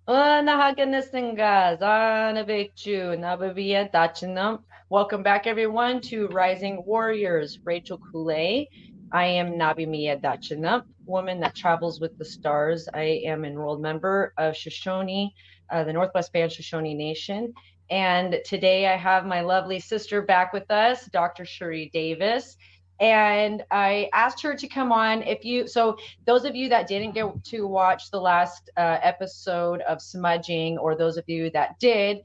Welcome back, everyone, to Rising Warriors Rachael Kulei. I am Nabimiya Dachinup, woman that travels with the stars. I am enrolled member of Shoshone, the Northwest Band Shoshone Nation. And today I have my lovely sister back with us, Dr. Sherrie Davis. And I asked her to come on. So those of you that didn't get to watch the last episode of Smudging, or those of you that did,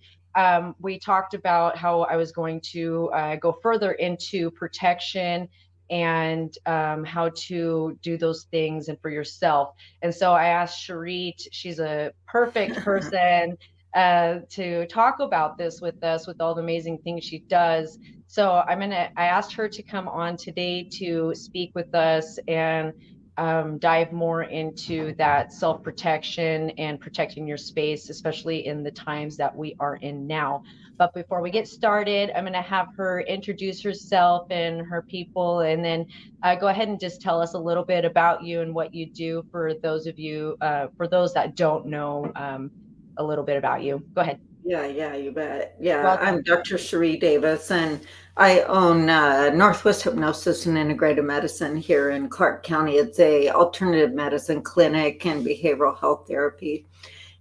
we talked about how I was going to go further into protection and how to do those things and for yourself. And so I asked Sherrie, she's a perfect person to talk about this with us, with all the amazing things she does. So I asked her to come on today to speak with us and dive more into that self-protection and protecting your space, especially in the times that we are in now. But before we get started, I'm going to have her introduce herself and her people, and then go ahead and just tell us a little bit about you and what you do for those of you, for those that don't know a little bit about you. Go ahead. Yeah, you bet. Yeah, Welcome. I'm Dr. Sherrie Davis, and I own Northwest Hypnosis and Integrated Medicine here in Clark County. It's a alternative medicine clinic and behavioral health therapy.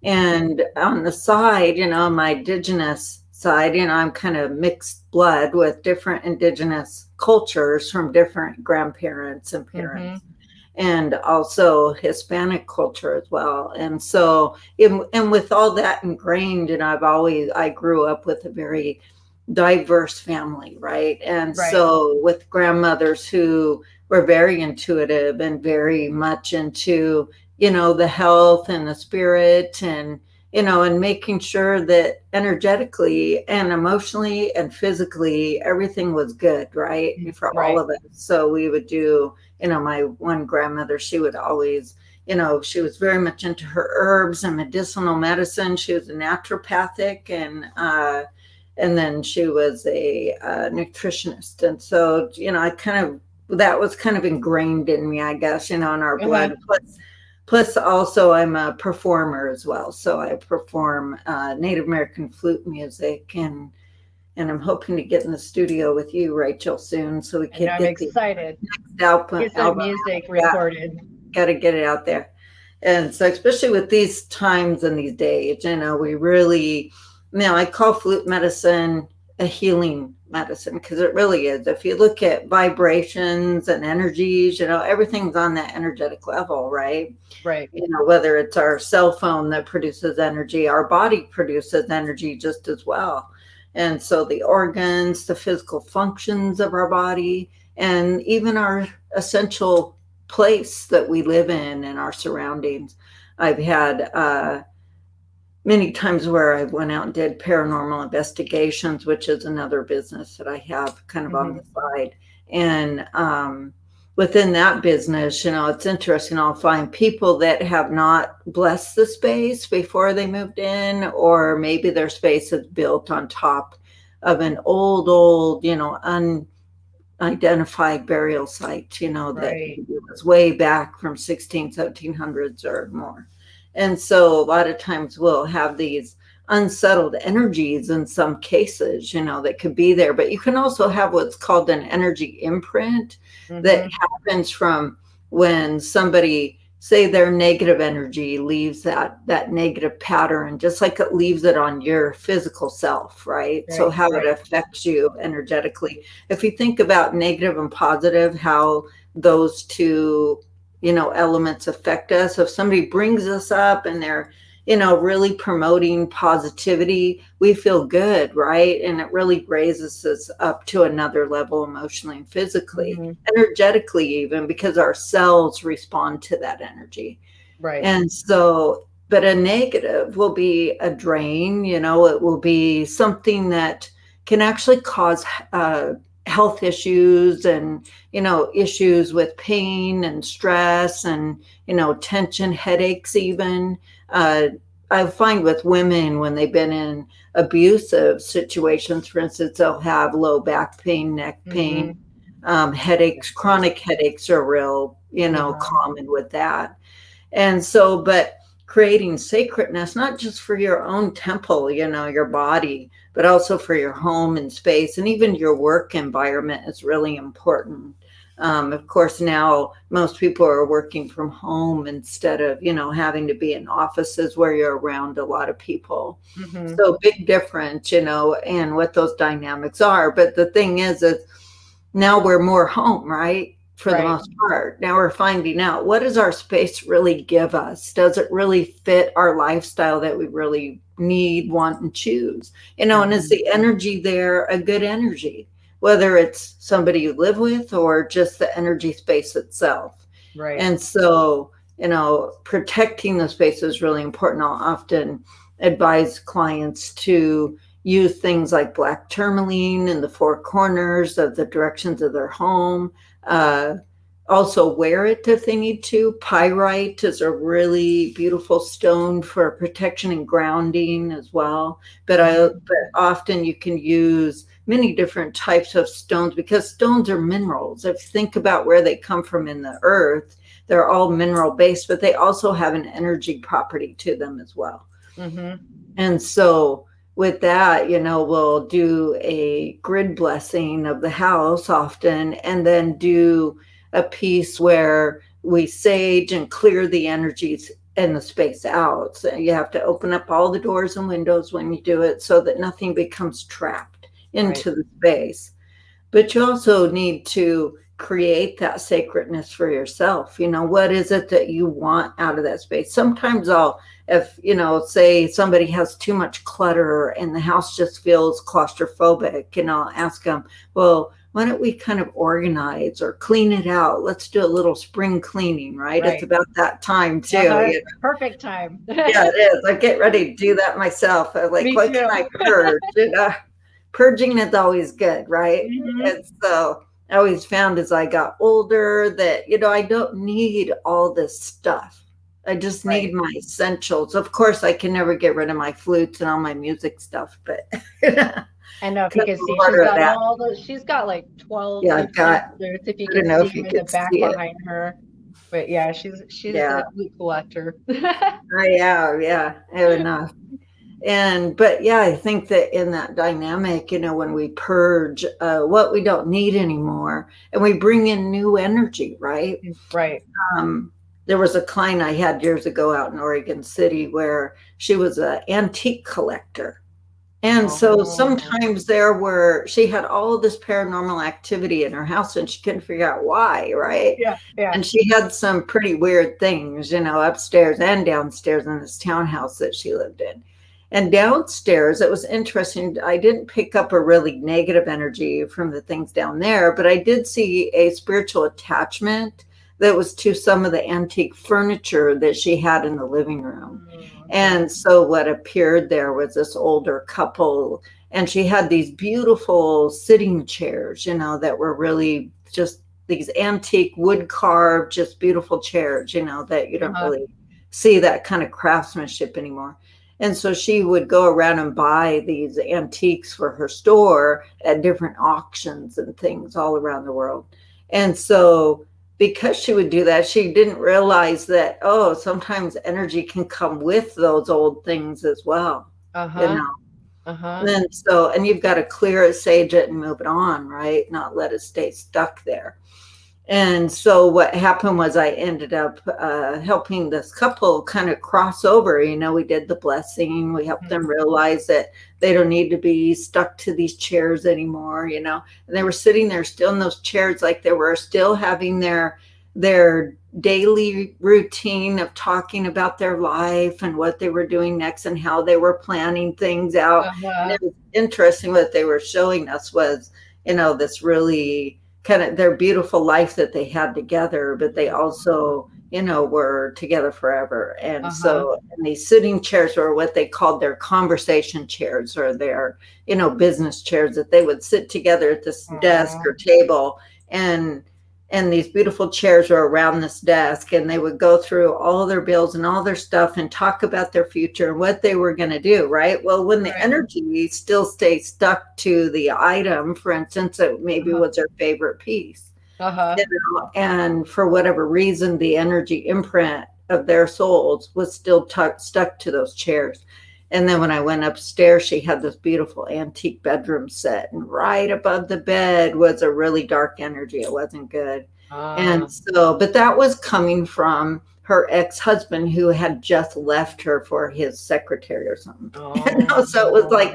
And on the side, my Indigenous side, I'm kind of mixed blood with different Indigenous cultures from different grandparents and parents. And also Hispanic culture as well. And so, and with all that ingrained, I grew up with a very diverse family, right? And so with grandmothers who were very intuitive and very much into, the health and the spirit and, and making sure that energetically and emotionally and physically, everything was good, right? For all of us. So we would do, my one grandmother, she would always, she was very much into her herbs and medicinal medicine. She was a naturopathic and then she was a nutritionist. And so, that was kind of ingrained in me, I guess, in our blood. Plus also I'm a performer as well. So I perform Native American flute music, and I'm hoping to get in the studio with you, Rachael, soon, so we can get excited. Get some music recorded. Got to get it out there. And so, especially with these times and these days, we really, I call flute medicine a healing medicine, because it really is. If you look at vibrations and energies, everything's on that energetic level, right? Right. Whether it's our cell phone that produces energy, our body produces energy just as well. And so the organs, the physical functions of our body, and even our essential place that we live in and our surroundings. I've had many times where I went out and did paranormal investigations, which is another business that I have kind of on the side. And within that business, it's interesting. I'll find people that have not blessed the space before they moved in, or maybe their space is built on top of an old, unidentified burial site, that was way back from 1700s or more. And so a lot of times we'll have these unsettled energies in some cases, that could be there. But you can also have what's called an energy imprint that happens from when somebody, say, their negative energy leaves that negative pattern, just like it leaves it on your physical self, right? So how it affects you energetically. If you think about negative and positive, how those two elements affect us. If somebody brings us up and they're, really promoting positivity, we feel good, right? And it really raises us up to another level emotionally and physically, energetically even, because our cells respond to that energy. Right. And so, but a negative will be a drain, it will be something that can actually cause health issues and, issues with pain and stress and, tension, headaches even. I find with women, when they've been in abusive situations, for instance, they'll have low back pain, neck pain, headaches, chronic headaches are real, common with that. And so, but creating sacredness, not just for your own temple, your body, but also for your home and space, and even your work environment is really important. Of course, now most people are working from home instead of, having to be in offices where you're around a lot of people. Mm-hmm. So big difference, and what those dynamics are. But the thing is now we're more home, right? For the most part. Now we're finding out, what does our space really give us? Does it really fit our lifestyle that we really need, want, and choose? And is the energy there a good energy? Whether it's somebody you live with or just the energy space itself. Right. And so, protecting the space is really important. I'll often advise clients to use things like black tourmaline in the four corners of the directions of their home. Also wear it if they need to. Pyrite is a really beautiful stone for protection and grounding as well. But often you can use many different types of stones, because stones are minerals. If you think about where they come from in the earth, they're all mineral based, but they also have an energy property to them as well. Mm-hmm. And so with that, we'll do a grid blessing of the house often, and then do a piece where we sage and clear the energies and the space out. So you have to open up all the doors and windows when you do it, so that nothing becomes trapped into the space. But you also need to create that sacredness for yourself. What is it that you want out of that space? Sometimes if say somebody has too much clutter and the house just feels claustrophobic, I'll ask them, well, why don't we kind of organize or clean it out? Let's do a little spring cleaning, right? It's about that time too. Perfect time. Yeah, it is. I get ready to do that myself. I'm like, what can I purge? Purging is always good, right? Mm-hmm. And so I always found as I got older that, I don't need all this stuff. I just need my essentials. Of course, I can never get rid of my flutes and all my music stuff, but I know, if you can see, she's got like 12 flutes, if you can see in the back behind her. But yeah, she's a flute collector. I have enough. But I think that in that dynamic, when we purge what we don't need anymore, and we bring in new energy, right? Right. There was a client I had years ago out in Oregon City where she was an antique collector. And so sometimes she had all of this paranormal activity in her house and she couldn't figure out why, right? Yeah. And she had some pretty weird things, upstairs and downstairs in this townhouse that she lived in. And downstairs, it was interesting. I didn't pick up a really negative energy from the things down there, but I did see a spiritual attachment that was to some of the antique furniture that she had in the living room. Okay. And so what appeared there was this older couple, and she had these beautiful sitting chairs, that were really just these antique wood carved, just beautiful chairs, that you don't really see that kind of craftsmanship anymore. And so she would go around and buy these antiques for her store at different auctions and things all around the world. And so because she would do that, she didn't realize that, sometimes energy can come with those old things as well. And you've got to clear it, sage it, and move it on, right? Not let it stay stuck there. And so what happened was I ended up helping this couple kind of cross over. We did the blessing. We helped them realize that they don't need to be stuck to these chairs anymore, and they were sitting there still in those chairs, like they were still having their daily routine of talking about their life and what they were doing next and how they were planning things out. And it was interesting. What they were showing us was, this really kind of their beautiful life that they had together, but they also, were together forever. And so and these sitting chairs were what they called their conversation chairs, or their, business chairs, that they would sit together at this desk or table, and these beautiful chairs were around this desk, and they would go through all their bills and all their stuff and talk about their future and what they were going to do. Right. Well, when the energy still stays stuck to the item, for instance, it maybe was their favorite piece. And for whatever reason, the energy imprint of their souls was still stuck to those chairs. And then when I went upstairs, she had this beautiful antique bedroom set, and right above the bed was a really dark energy. It wasn't good. And so, but that was coming from her ex-husband who had just left her for his secretary or something. So it was like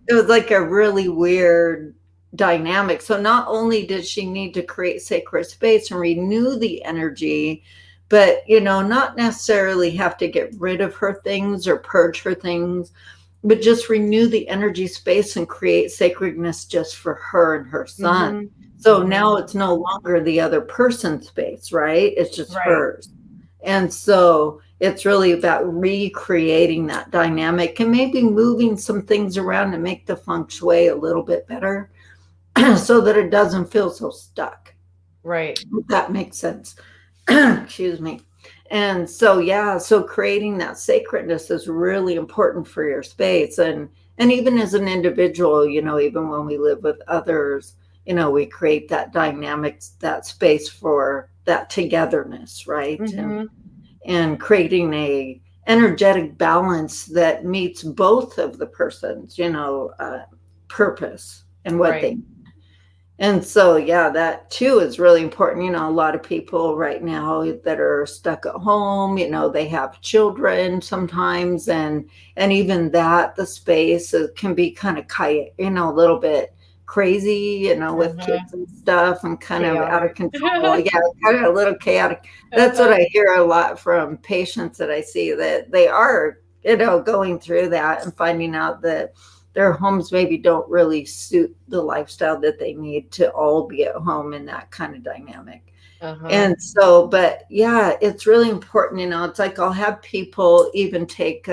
it was like a really weird dynamic. So not only did she need to create sacred space and renew the energy, but not necessarily have to get rid of her things or purge her things, but just renew the energy space and create sacredness just for her and her son. So now it's no longer the other person's space, right? It's just hers. And so it's really about recreating that dynamic and maybe moving some things around to make the feng shui a little bit better so that it doesn't feel so stuck. Right. If that makes sense. Excuse me. And so, so creating that sacredness is really important for your space. And even as an individual, even when we live with others, we create that dynamic, that space for that togetherness, right? And creating a energetic balance that meets both of the person's, purpose and what they need. And so, that too is really important. A lot of people right now that are stuck at home, they have children sometimes. And even that, the space can be kind of, a little bit crazy, with kids and stuff and kind chaotic. Of out of control. Kind of a little chaotic. That's what I hear a lot from patients that I see, that they are, going through that and finding out that their homes maybe don't really suit the lifestyle that they need to all be at home in that kind of dynamic. And so, but it's really important, it's like I'll have people even take,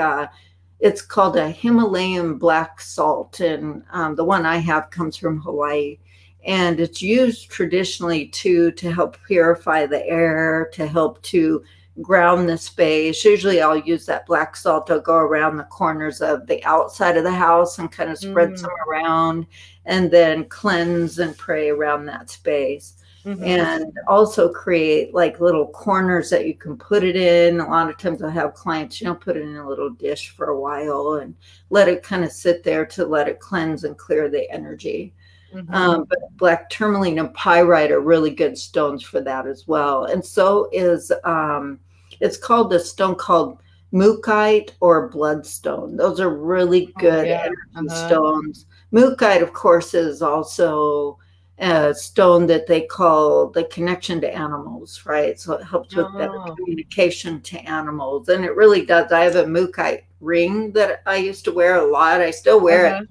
it's called a Himalayan black salt. And the one I have comes from Hawaii. And it's used traditionally to help purify the air, to help to ground the space. Usually I'll use that black salt. I'll go around the corners of the outside of the house and kind of spread some around, and then cleanse and pray around that space. And also create like little corners that you can put it in. A lot of times I have clients, put it in a little dish for a while and let it kind of sit there to let it cleanse and clear the energy. But black tourmaline and pyrite are really good stones for that as well. And so is, it's called a stone called mookaite or bloodstone. Those are really good energy stones. Mookaite, of course, is also a stone that they call the connection to animals, right? So it helps with better communication to animals. And it really does. I have a mookaite ring that I used to wear a lot. I still wear it.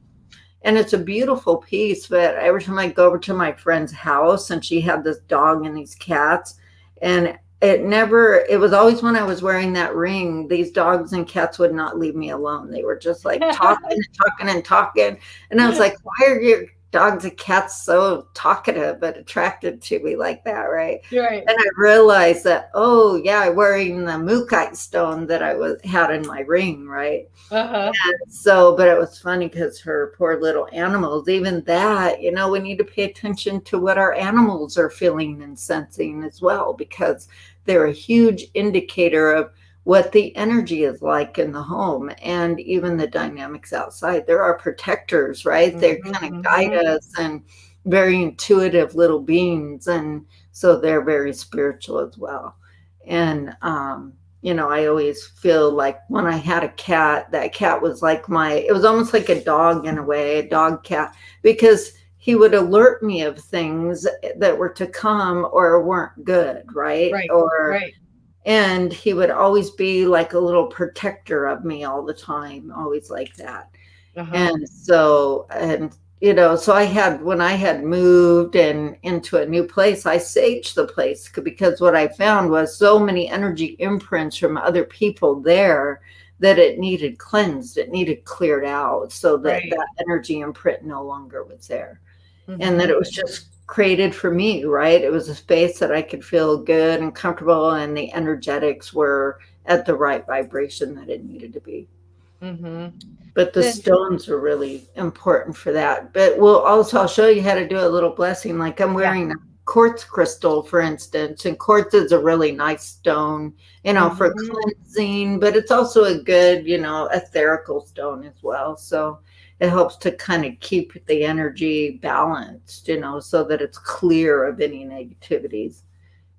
And it's a beautiful piece, but every time I go over to my friend's house, and she had this dog and these cats, and it was always when I was wearing that ring, these dogs and cats would not leave me alone. They were just like talking and talking and talking. And I was like, why are your dogs and cats so talkative but attracted to me like that, right? And I realized that, wearing the mookaite stone that I had in my ring, right? And so, but it was funny because her poor little animals, even that, we need to pay attention to what our animals are feeling and sensing as well, because they're a huge indicator of what the energy is like in the home and even the dynamics outside. There are protectors, right? They kind of guide us, and very intuitive little beings. And so they're very spiritual as well. And, I always feel like when I had a cat, that cat was like it was almost like a dog in a way, a dog cat, because he would alert me of things that were to come or weren't good, right? And he would always be like a little protector of me all the time, always like that. And so, so when I had moved and into a new place, I saged the place, because what I found was so many energy imprints from other people there that it needed cleansed, it needed cleared out, so that that energy imprint no longer was there. And that it was just created for me, right? It was a space that I could feel good and comfortable, and the energetics were at the right vibration that it needed to be. But the stones are really important for that. But I'll show you how to do a little blessing. Like I'm wearing quartz crystal, for instance. And quartz is a really nice stone, for cleansing, but it's also a good, etherical stone as well. So it helps to kind of keep the energy balanced, so that it's clear of any negativities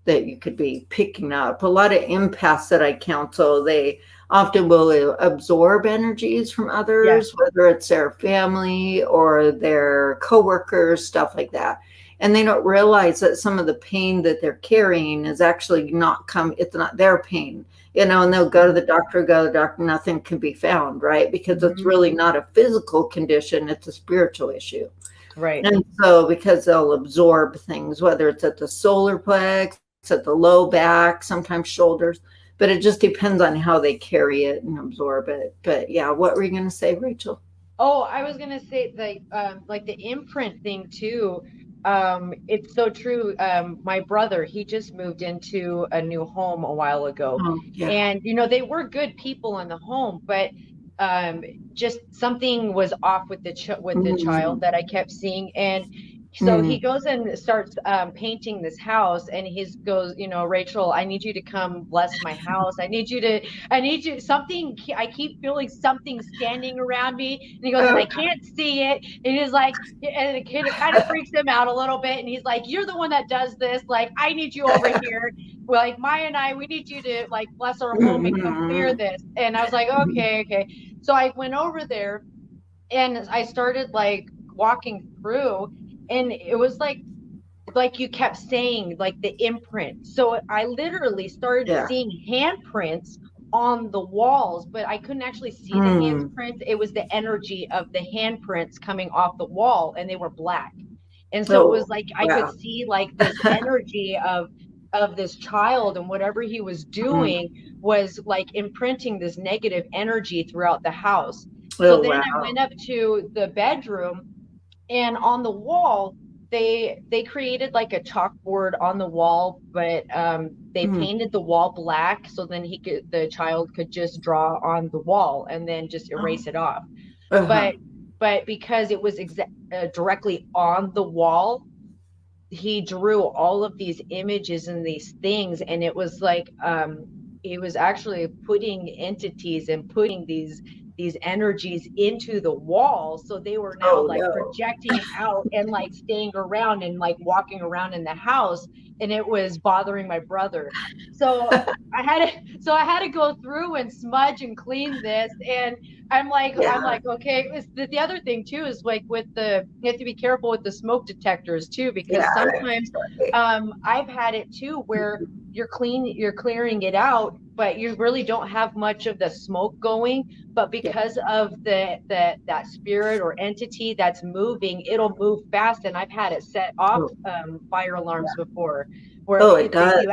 that you could be picking up. A lot of empaths that I counsel, they often will absorb energies from others, whether it's their family or their coworkers, stuff like that. And they don't realize that some of the pain that they're carrying is actually it's not their pain, and they'll go to the doctor, nothing can be found, right? Because it's really not a physical condition, it's a spiritual issue. Right. And so because they'll absorb things, whether it's at the solar plex, at the low back, sometimes shoulders, but it just depends on how they carry it and absorb it. But yeah, what were you going to say, Rachel? Oh, I was going to say like the imprint thing too. It's so true. My brother, he just moved into a new home a while ago, and they were good people in the home, but just something was off with the child that I kept seeing. And so he goes and starts painting this house, and he goes, Rachel, I need you to come bless my house. I need you something. I keep feeling something standing around me. And he goes, and I can't see it. And he's like, and it kind of freaks him out a little bit. And he's like, you're the one that does this. Like, I need you over here. Like Maya and I, we need you to like bless our home and come clear this. And I was like, okay. So I went over there and I started like walking through, and it was like you kept saying, like the imprint. So I literally started seeing handprints on the walls, but I couldn't actually see the handprints. It was the energy of the handprints coming off the wall, and they were black. And so it was like I could see like this energy of this child, and whatever he was doing was like imprinting this negative energy throughout the house. So then I went up to the bedroom, and on the wall they created like a chalkboard on the wall, but they painted the wall black, so then the child could just draw on the wall and then just erase it off. But because it was directly on the wall, he drew all of these images and these things, and it was like he was actually putting entities and putting these energies into the wall, so they were now projecting out and like staying around and like walking around in the house, and it was bothering my brother. So I had to go through and smudge and clean this, and I'm like okay. The other thing too is like you have to be careful with the smoke detectors too, because sometimes I've had it too where you're clearing it out, but you really don't have much of the smoke going, but because of that spirit or entity that's moving, it'll move fast. And I've had it set off fire alarms before, where it does,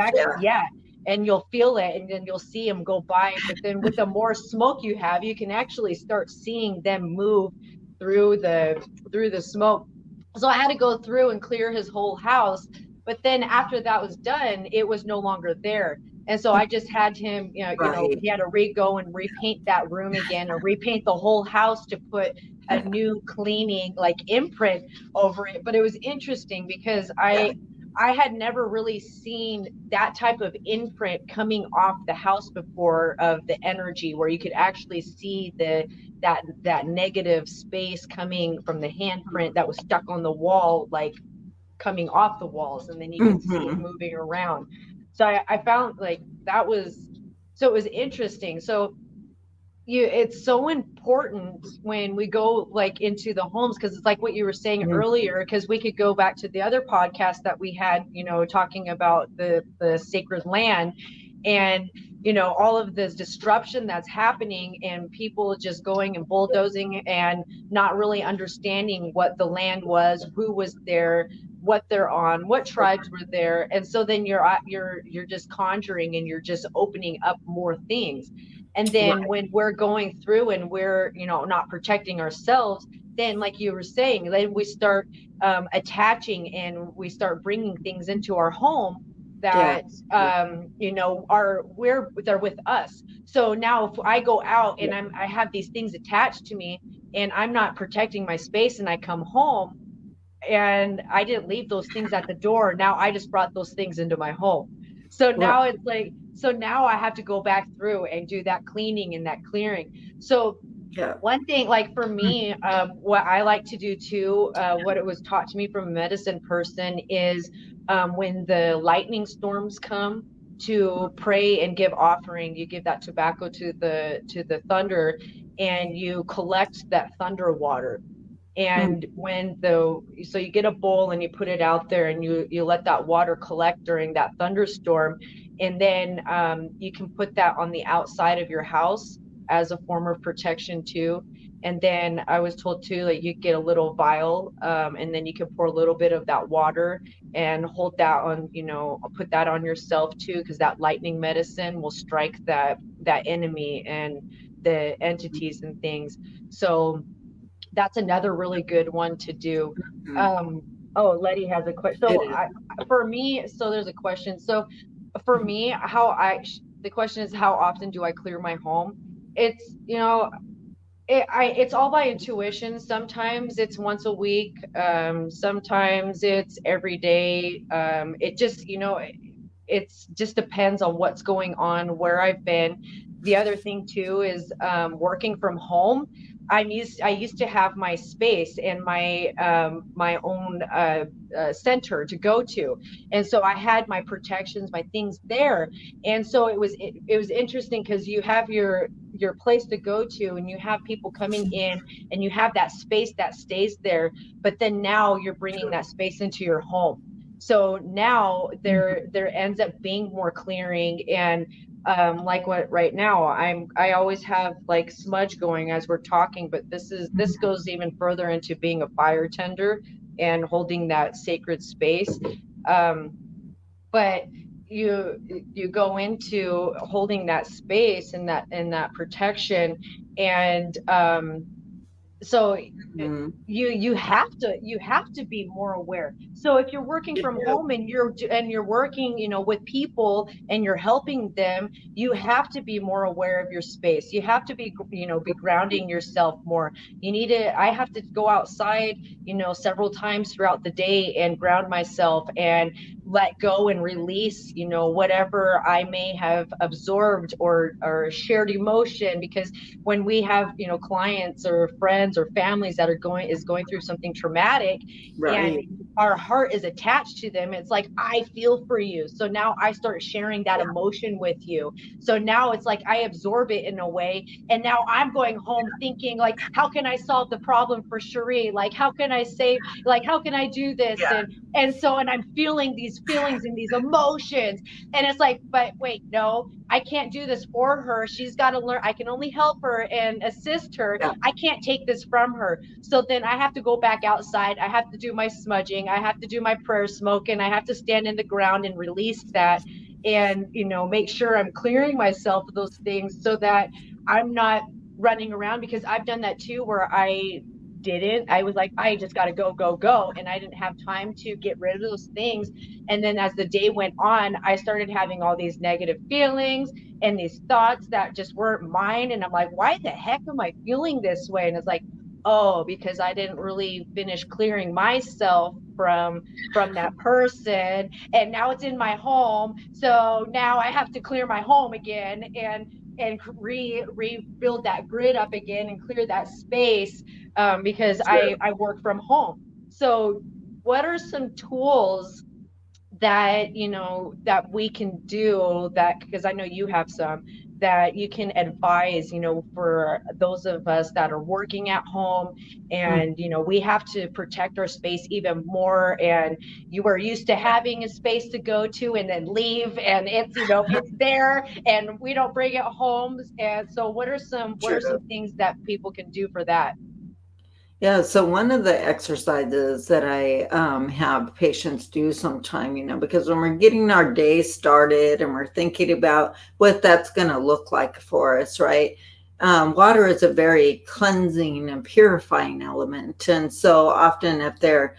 and you'll feel it, and then you'll see them go by. But then with the more smoke you have, you can actually start seeing them move through the smoke. So I had to go through and clear his whole house. But then after that was done, it was no longer there. And so I just had him, he had to go and repaint that room again, or repaint the whole house to put a new cleaning like imprint over it. But it was interesting because I had never really seen that type of imprint coming off the house before, of the energy where you could actually see that negative space coming from the handprint that was stuck on the wall, like coming off the walls, and then you can see it moving around. So I found like it was interesting. So it's so important when we go like into the homes, because it's like what you were saying earlier, because we could go back to the other podcast that we had, talking about the sacred land, and all of this disruption that's happening, and people just going and bulldozing and not really understanding what the land was, who was there, what they're on, what tribes were there. And so then you're just conjuring, and you're just opening up more things. And then when we're going through and we're not protecting ourselves, then like you were saying, then we start attaching, and we start bringing things into our home that they're with us. So now if I go out and I have these things attached to me, and I'm not protecting my space, and I come home, and I didn't leave those things at the door. Now I just brought those things into my home. So now it's like, so now I have to go back through and do that cleaning and that clearing. So one thing, like for me, what I like to do too, what it was taught to me from a medicine person is when the lightning storms come, to pray and give offering. You give that tobacco to the thunder, and you collect that thunder water. And so you get a bowl and you put it out there, and you let that water collect during that thunderstorm, and then you can put that on the outside of your house as a form of protection too. And then I was told too that you get a little vial, and then you can pour a little bit of that water and hold that on, put that on yourself too, because that lightning medicine will strike that enemy and the entities and things. So that's another really good one to do. Letty has a question. So for me, so there's a question. So for me, the question is, how often do I clear my home? It's, it's all by intuition. Sometimes it's once a week. Sometimes it's every day. It just, it just depends on what's going on, where I've been. The other thing too is working from home. I used to have my space and my own center to go to, and so I had my protections, my things there, and so it was interesting because you have your place to go to, and you have people coming in, and you have that space that stays there, but then now you're bringing that space into your home. So now there ends up being more clearing, and like what right now I always have like smudge going as we're talking, but this goes even further into being a fire tender and holding that sacred space. But you go into holding that space and that protection, and so you have to be more aware. So if you're working from home and you're working, with people and you're helping them, you have to be more aware of your space. You have to be grounding yourself more. I have to go outside, several times throughout the day and ground myself and let go and release, whatever I may have absorbed or shared emotion. Because when we have, clients or friends or families that are going through something traumatic, and our heart is attached to them, it's like, I feel for you. So now I start sharing that emotion with you. So now it's like I absorb it in a way. And now I'm going home thinking, like, how can I solve the problem for Sherrie? Like, how can I save, like, how can I do this? And I'm feeling these feelings and these emotions. And it's like, but wait, no, I can't do this for her. She's got to learn. I can only help her and assist her. I can't take this from her. So then I have to go back outside. I have to do my smudging. I have to do my prayer smoke, and I have to stand in the ground and release that, and, make sure I'm clearing myself of those things so that I'm not running around, because I've done that too, where I was like, I just got to go. And I didn't have time to get rid of those things. And then as the day went on, I started having all these negative feelings and these thoughts that just weren't mine. And I'm like, why the heck am I feeling this way? And it's like, oh, because I didn't really finish clearing myself from that person. And now it's in my home. So now I have to clear my home again and rebuild that grid up again and clear that space, because I work from home. So what are some tools that that we can do, that, because I know you have some, that you can advise, for those of us that are working at home, and we have to protect our space even more, and you are used to having a space to go to and then leave, and it's it's there, and we don't bring it home. And so what are some things that people can do for that? Yeah, so one of the exercises that I have patients do sometime, because when we're getting our day started and we're thinking about what that's going to look like for us, right? Water is a very cleansing and purifying element. And so often if they're,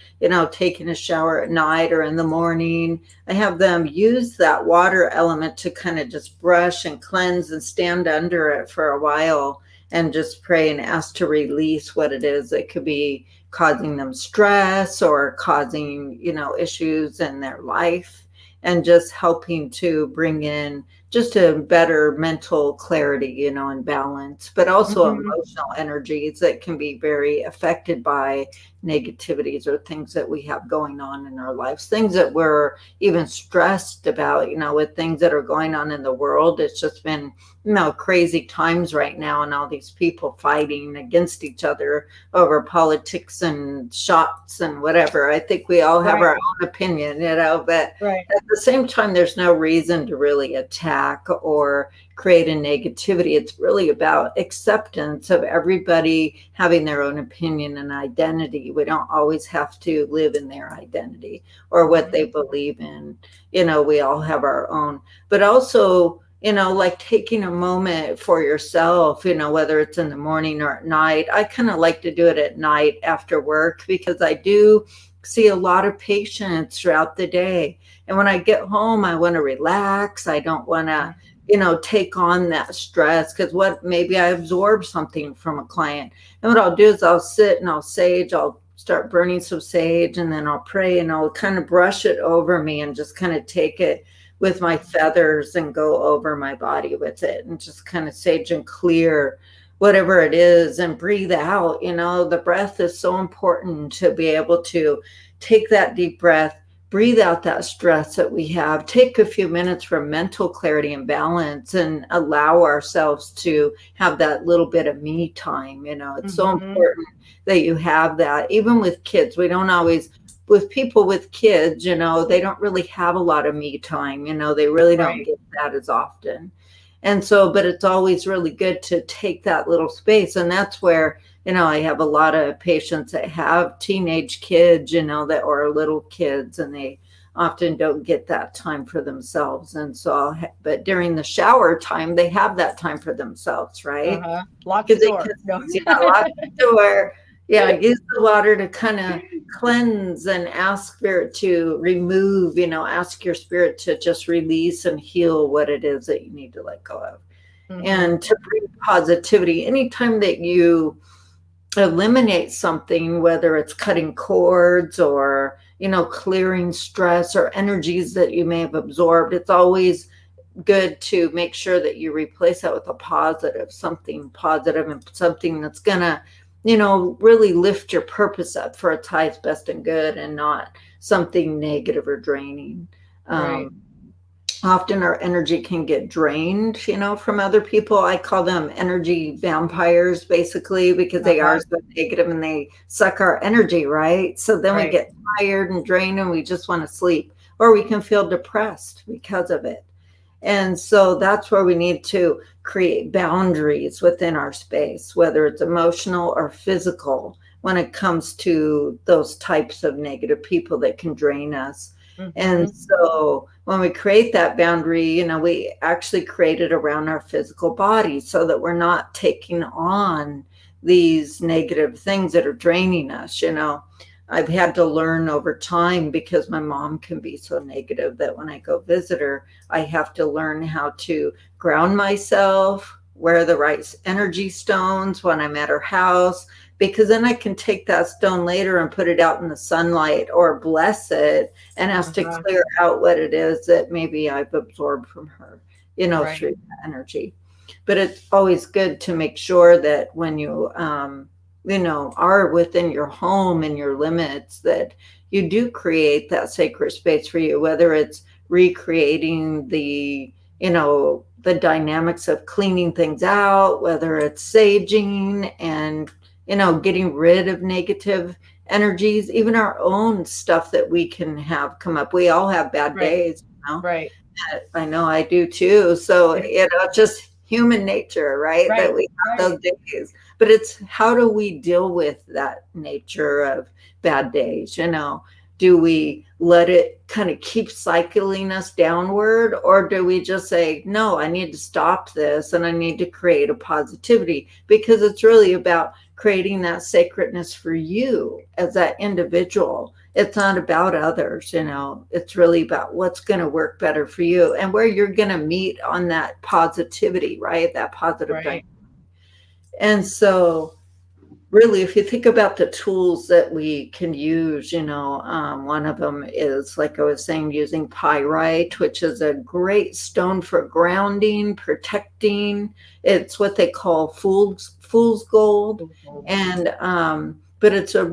taking a shower at night or in the morning, I have them use that water element to kind of just brush and cleanse and stand under it for a while and just pray and ask to release what it is. It could be causing them stress or causing, issues in their life, and just helping to bring in just a better mental clarity, and balance, but also emotional energies that can be very affected by negativities or things that we have going on in our lives, things that we're even stressed about, with things that are going on in the world. It's just been, crazy times right now, and all these people fighting against each other over politics and shots and whatever. I think we all have our own opinion, but at the same time, there's no reason to really attack or create a negativity. It's really about acceptance of everybody having their own opinion and identity. We don't always have to live in their identity or what they believe in. We all have our own, but also, like taking a moment for yourself, whether it's in the morning or at night. I kind of like to do it at night after work, because I do see a lot of patients throughout the day. And when I get home, I want to relax. I don't want to, take on that stress, because maybe I absorb something from a client. And what I'll do is I'll sit and I'll start burning some sage, and then I'll pray, and I'll kind of brush it over me and just kind of take it with my feathers and go over my body with it, and just kind of sage and clear whatever it is and breathe out. The breath is so important, to be able to take that deep breath, breathe out that stress that we have, take a few minutes for mental clarity and balance, and allow ourselves to have that little bit of me time. It's so important that you have that. Even with kids, we don't always, with people with kids, they don't really have a lot of me time. They really don't get that as often. And so, but it's always really good to take that little space. And that's where, I have a lot of patients that have teenage kids, that are little kids, and they often don't get that time for themselves. And so, but during the shower time, they have that time for themselves, right? Lock the door. Lock the door. Yeah, use the water to kind of cleanse and ask spirit to remove, ask your spirit to just release and heal what it is that you need to let go of. And to bring positivity. Anytime that you eliminate something, whether it's cutting cords or, clearing stress or energies that you may have absorbed, it's always good to make sure that you replace that with a positive, something positive, and something that's going to, really lift your purpose up for its highest, best, and good, and not something negative or draining. Often our energy can get drained, from other people. I call them energy vampires, basically, because they are so negative and they suck our energy, right? So then we get tired and drained, and we just want to sleep, or we can feel depressed because of it. And so that's where we need to create boundaries within our space, whether it's emotional or physical, when it comes to those types of negative people that can drain us. And so when we create that boundary, we actually create it around our physical body, so that we're not taking on these negative things that are draining us. I've had to learn over time, because my mom can be so negative, that when I go visit her, I have to learn how to ground myself, wear the right energy stones when I'm at her house, because then I can take that stone later and put it out in the sunlight, or bless it and ask to clear out what it is that maybe I've absorbed from her, through the energy. But it's always good to make sure that when you, are within your home and your limits, that you do create that sacred space for you, whether it's recreating the dynamics of cleaning things out, whether it's saging and, getting rid of negative energies, even our own stuff that we can have come up. We all have bad days, I know I do too. So, just human nature, right? That we have those days. But it's, how do we deal with that nature of bad days? Do we let it kind of keep cycling us downward, or do we just say, no, I need to stop this and I need to create a positivity? Because it's really about creating that sacredness for you as that individual. It's not about others, it's really about what's going to work better for you and where you're going to meet on that positivity, right? That positive dynamic. And so really, if you think about the tools that we can use, one of them is, like I was saying, using pyrite, which is a great stone for grounding, protecting. It's what they call fool's gold. And but it's a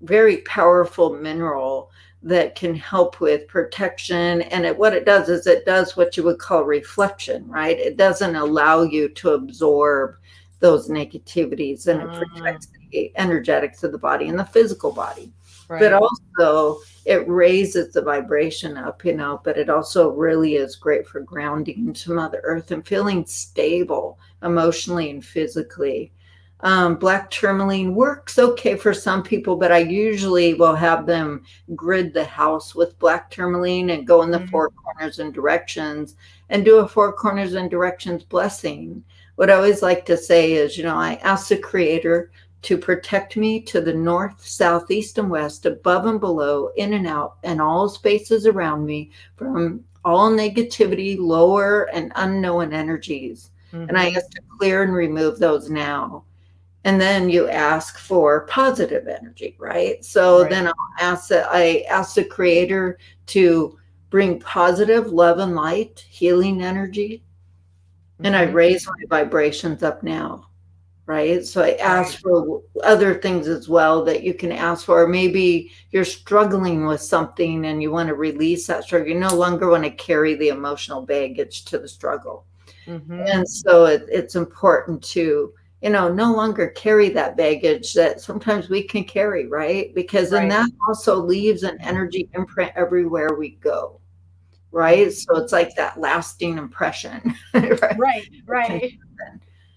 very powerful mineral that can help with protection. And what it does is it does what you would call reflection, right? It doesn't allow you to absorb those negativities, and it protects the energetics of the body and the physical body. Right. But also it raises the vibration up, but it also really is great for grounding into Mother Earth and feeling stable emotionally and physically. Black tourmaline works okay for some people, but I usually will have them grid the house with black tourmaline and go in the four corners and directions and do a four corners and directions blessing. What I always like to say is, I ask the Creator to protect me to the north, south, east, and west, above and below, in and out, and all spaces around me from all negativity, lower and unknown energies. And I ask to clear and remove those now. And then you ask for positive energy, right? So then I ask the Creator to bring positive love and light, healing energy. And I raise my vibrations up now, right? So I ask for other things as well that you can ask for. Maybe you're struggling with something and you want to release that struggle. You no longer want to carry the emotional baggage to the struggle. And so it's important to, no longer carry that baggage that sometimes we can carry, right? Because then that also leaves an energy imprint everywhere we go. Right. So it's like that lasting impression. Right.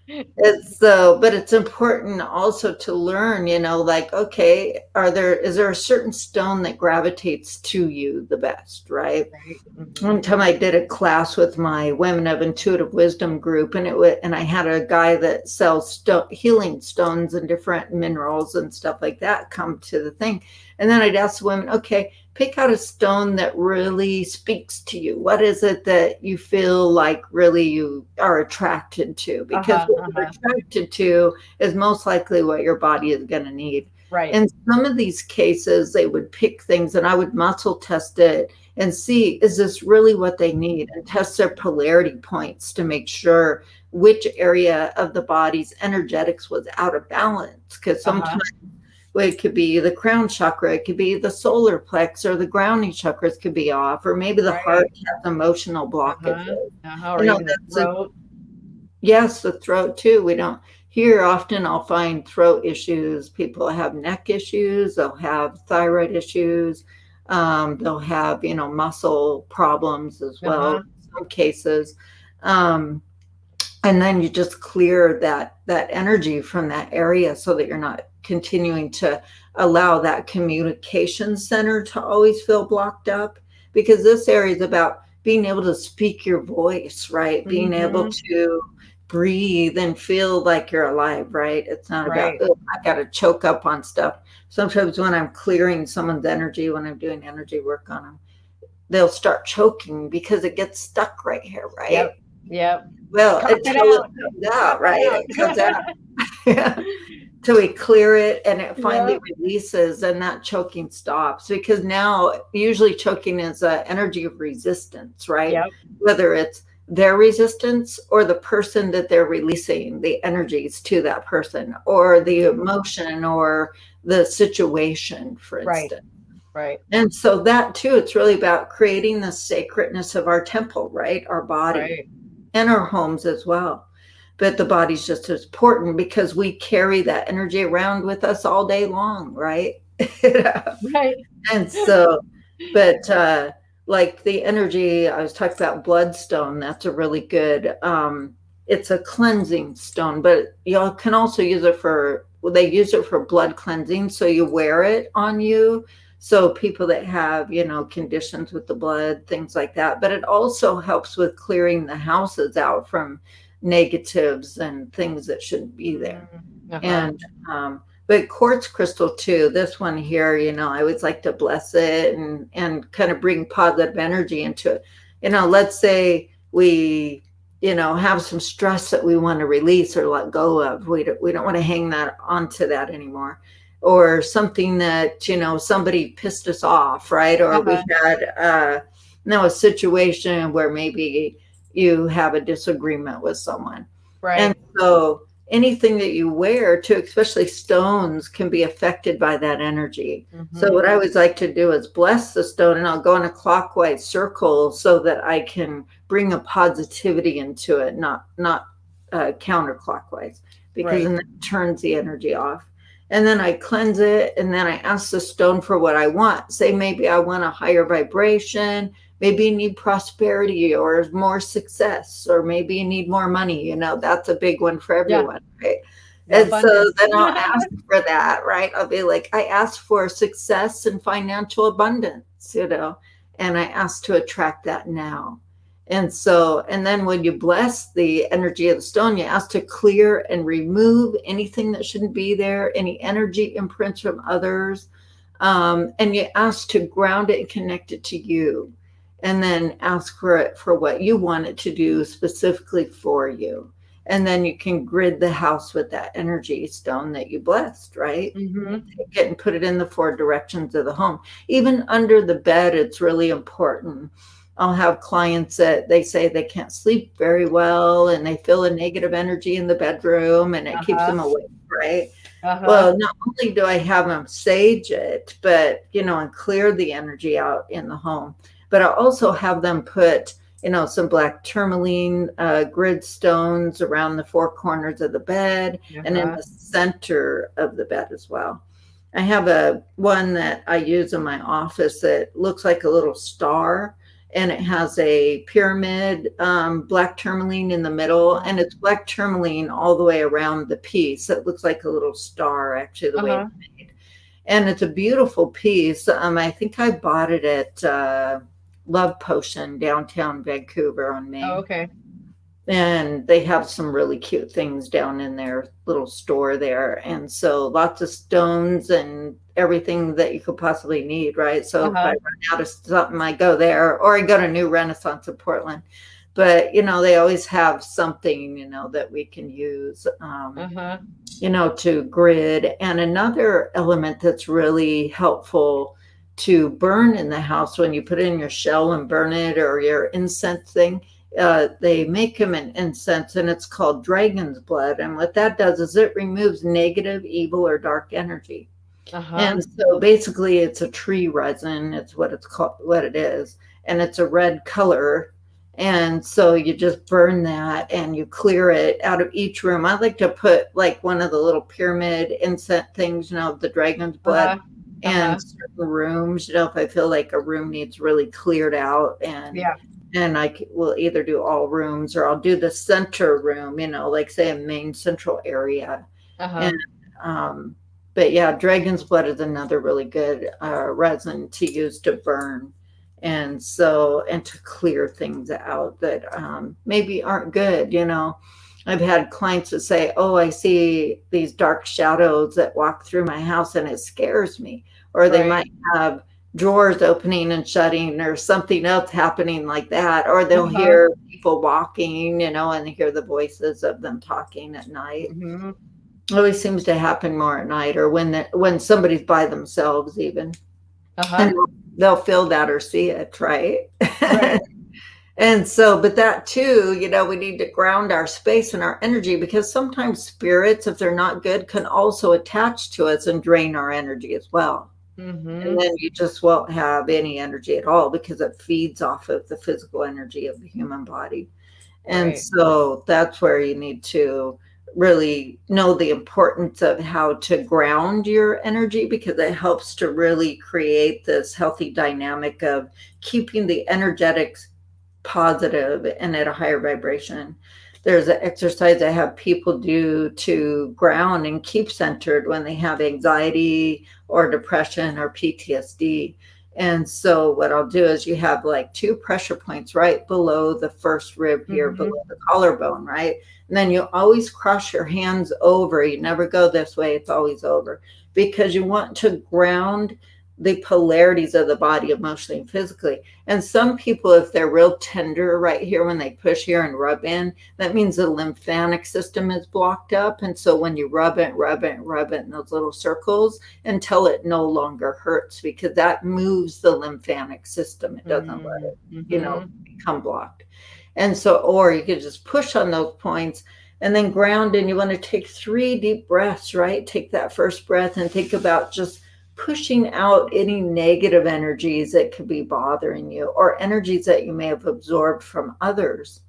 But it's important also to learn, okay, is there a certain stone that gravitates to you the best, right? One time I did a class with my Women of Intuitive Wisdom group, and I had a guy that sells healing stones and different minerals and stuff like that come to the thing. And then I'd ask the women, okay, pick out a stone that really speaks to you. What is it that you feel like really you are attracted to? Because what you're attracted to is most likely what your body is going to need. Right. In some of these cases, they would pick things and I would muscle test it and see, is this really what they need? And test their polarity points to make sure which area of the body's energetics was out of balance. Because sometimes it could be the crown chakra, it could be the solar plex, or the grounding chakras could be off, or maybe the heart has emotional blockages. Or even the throat. Yes, the throat too. We don't hear often. I'll find throat issues. People have neck issues. They'll have thyroid issues. They'll have, muscle problems as well in some cases. And then you just clear that energy from that area so that you're not continuing to allow that communication center to always feel blocked up, because this area is about being able to speak your voice, right? Being able to breathe and feel like you're alive, right? It's not about, I got to choke up on stuff. Sometimes when I'm clearing someone's energy, when I'm doing energy work on them, they'll start choking because it gets stuck right here, right? Yep. Well, until it comes out, right? It comes out. Yeah. Till we clear it and it finally releases, and that choking stops. Because now usually choking is an energy of resistance, right? Whether it's their resistance or the person that they're releasing the energies to, that person or the emotion or the situation, for instance. Right. And so that too, it's really about creating the sacredness of our temple, right? Our body and our homes as well. But the body's just as important because we carry that energy around with us all day long, right? Right. And so, but like the energy, I was talking about bloodstone, that's a really good, it's a cleansing stone, but you can also use it they use it for blood cleansing. So you wear it on you. So people that have, conditions with the blood, things like that. But it also helps with clearing the houses out from negatives and things that shouldn't be there. And but quartz crystal too, this one here, I always like to bless it and kind of bring positive energy into it. Let's say we have some stress that we want to release or let go of. We don't want to hang that onto that anymore. Or something that, somebody pissed us off, right? Or we had a situation where maybe you have a disagreement with someone. Right. And so anything that you wear too, especially stones, can be affected by that energy. So what I always like to do is bless the stone, and I'll go in a clockwise circle so that I can bring a positivity into it, not counterclockwise, because then it turns the energy off. And then I cleanse it, and then I ask the stone for what I want. Say maybe I want a higher vibration, maybe you need prosperity or more success, or maybe you need more money. That's a big one for everyone, right? And abundance. So then I'll ask for that, right? I'll be like, I ask for success and financial abundance, and I ask to attract that now. And then when you bless the energy of the stone, you ask to clear and remove anything that shouldn't be there, any energy imprints from others. And you ask to ground it and connect it to you. And then ask for it for what you want it to do specifically for you. And then you can grid the house with that energy stone that you blessed, right? Take it and put it in the 4 directions of the home. Even under the bed, it's really important. I'll have clients that they say they can't sleep very well, and they feel a negative energy in the bedroom, and it keeps them awake, right? Well, not only do I have them sage it, but, and clear the energy out in the home, but I also have them put, some black tourmaline grid stones around the 4 corners of the bed and in the center of the bed as well. I have one that I use in my office that looks like a little star, and it has a pyramid, black tourmaline in the middle, and it's black tourmaline all the way around the piece. It looks like a little star, actually, the way it's made. And it's a beautiful piece. I think I bought it at Love Potion, downtown Vancouver on Main. Oh, okay. And they have some really cute things down in their little store there. And so lots of stones and everything that you could possibly need, right? So if I run out of something, I go there, or I go to New Renaissance in Portland. But, they always have something, that we can use, to grid. And another element that's really helpful to burn in the house when you put it in your shell and burn it, or your incense thing, they make them in incense, and it's called dragon's blood. And what that does is it removes negative, evil, or dark energy. And so basically it's a tree resin. It's what it's called, what it is. And it's a red color. And so you just burn that and you clear it out of each room. I like to put like one of the little pyramid incense things, the dragon's blood, and certain rooms, if I feel like a room needs really cleared out, and I will either do all rooms, or I'll do the center room, like say a main central area. But yeah, dragon's blood is another really good resin to use to burn. And to clear things out that maybe aren't good. I've had clients that say, oh, I see these dark shadows that walk through my house and it scares me. Or they might have drawers opening and shutting, or something else happening like that. Or they'll hear people walking, and they hear the voices of them talking at night. It always seems to happen more at night, or when somebody's by themselves even. And they'll feel that or see it, right? And so, but that too, we need to ground our space and our energy, because sometimes spirits, if they're not good, can also attach to us and drain our energy as well. And then you just won't have any energy at all, because it feeds off of the physical energy of the human body. And so that's where you need to really know the importance of how to ground your energy, because it helps to really create this healthy dynamic of keeping the energetics positive and at a higher vibration. There's an exercise I have people do to ground and keep centered when they have anxiety or depression or PTSD. And so what I'll do is you have like 2 pressure points right below the first rib here, below the collarbone, right? And then you always cross your hands over. You never go this way. It's always over, because you want to ground the polarities of the body, emotionally and physically. And some people, if they're real tender right here, when they push here and rub in, that means the lymphatic system is blocked up. And so when you rub it in those little circles until it no longer hurts, because that moves the lymphatic system. It doesn't let it, become blocked. And so, or you could just push on those points and then ground in. You want to take 3 deep breaths, right? Take that first breath and think about just pushing out any negative energies that could be bothering you, or energies that you may have absorbed from others.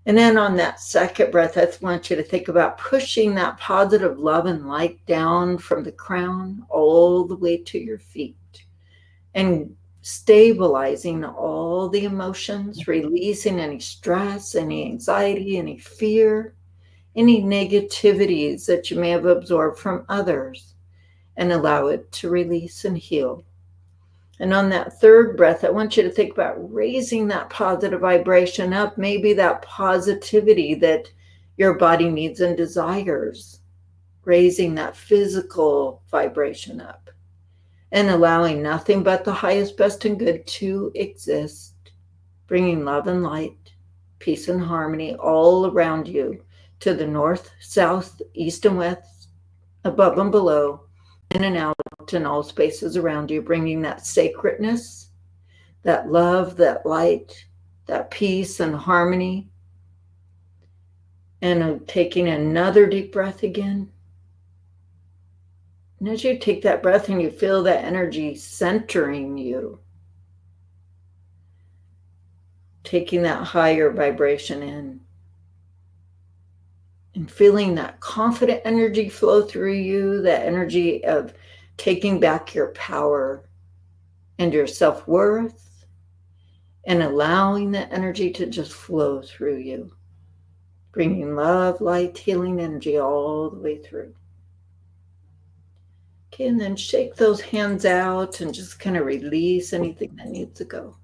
And then on that second breath, I want you to think about pushing that positive love and light down from the crown all the way to your feet, and stabilizing all the emotions, releasing any stress, any anxiety, any fear, any negativities that you may have absorbed from others, and allow it to release and heal. And on that third breath, I want you to think about raising that positive vibration up, maybe that positivity that your body needs and desires, raising that physical vibration up, and allowing nothing but the highest, best, and good to exist, bringing love and light, peace and harmony all around you, to the north, south, east, and west, above and below, in and out, in all spaces around you, bringing that sacredness, that love, that light, that peace and harmony. And taking another deep breath again. And as you take that breath and you feel that energy centering you, taking that higher vibration in, and feeling that confident energy flow through you, that energy of taking back your power and your self-worth, and allowing that energy to just flow through you, bringing love, light, healing energy all the way through. Okay, and then shake those hands out and just kind of release anything that needs to go.